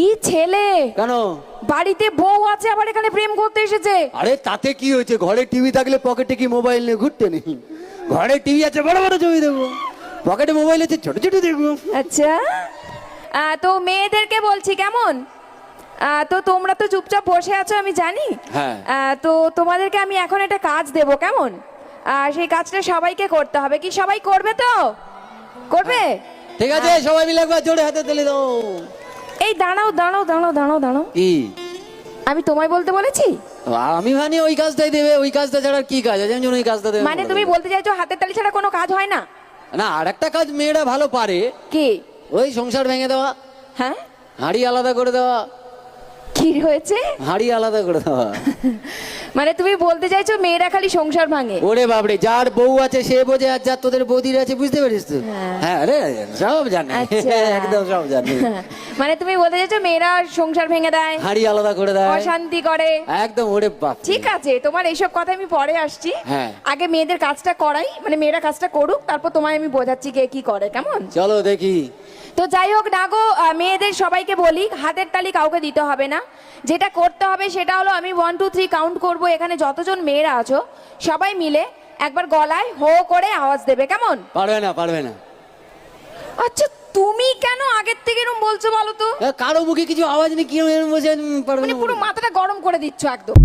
কি ছেলে! কেন? বাড়িতে বউ আছে আবার এখানে প্রেম করতে এসেছে। আরে তাতে কি হয়েছে, ঘরে টিভি থাকলে পকেটে কি মোবাইল নিয়ে ঘুরতে নেই? ঘরে টিভি আছে, বড় বড় ছবি দেখবো, পকেটে মোবাইল আছে, ছোট ছোট দেখবো। আচ্ছা, তো মেয়েদেরকে বলছি কেমন, তো তোমরা তো চুপচাপ বসে আছো আমি জানি। হ্যাঁ। তো তোমাদেরকে আমি এখন একটা কাজ দেব, কেমন? সেই কাজটা সবাইকে করতে হবে। কি সবাই করবে তো? করবে? ঠিক আছে, সবাই মিলে একবার জোরে হাতে তুলে দাও। এই দাঁড়াও দাঁড়াও দাঁড়াও দাঁড়াও দাঁড়াও, কি? আমি তোমায় বলতে বলেছি? আমি মানে ওই কাজটাই দেবে, ওই কাজটা ছাড়া আর কি কাজ আছে? আমি ওই কাজটা দেবে মানে তুমি বলতে চাইছো হাতের তালি ছাড়া কোনো কাজ হয় না? না, আর একটা কাজ মেয়েরা ভালো পারে। কি? ওই সংসার ভেঙে দেওয়া, হ্যাঁ, হাঁড়ি আলাদা করে দেওয়া। কি হয়েছে? হাঁড়ি আলাদা করে দেওয়া। মানে তুমি বলতে চাইছো মেয়েরা খালি সংসার ভাঙে? ওরে বাবরে, যার বউ আছে সে বোঝে, আর যার তোদের বৌদির আছে, বুঝতে পারিস তো? হ্যাঁ রে, সব জানে। আচ্ছা। একদম সব জানে। মানে তুমি বলতে চাইছো মেয়েরা সংসার ভেঙে দেয়, হাঁড়ি আলাদা করে দেয়, অশান্তি করে? একদম। ওরে বাপ, ঠিক আছে, তোমার এইসব কথা আমি পরে আসছি। হ্যাঁ। আগে মেয়েদের কাজটা করাই, মানে মেয়েরা কাজটা করুক, তারপর তোমায় আমি বোঝাচ্ছি কে কি করে, কেমন? চলো দেখি। তো যাই হোক না গো, মেয়েদের সবাইকে বলি হাতের তালি কাউকে দিতে হবে না। যেটা করতে হবে সেটা হলো আমি 1 2 3 কাউন্ট করব, এখানে যতজন মেয়েরা আছো সবাই মিলে একবার গলায় হো করে আওয়াজ দেবে, কেমন? পারবে না, পারবে না। আচ্ছা, তুমি কেন আগের থেকে এরকম বলছো বলো তো? কারো মুখে কিছু আওয়াজ নেই, কি এরকম বলছে পারবে মানে না? পুরো মাথাটা গরম করে দিচ্ছ একদম।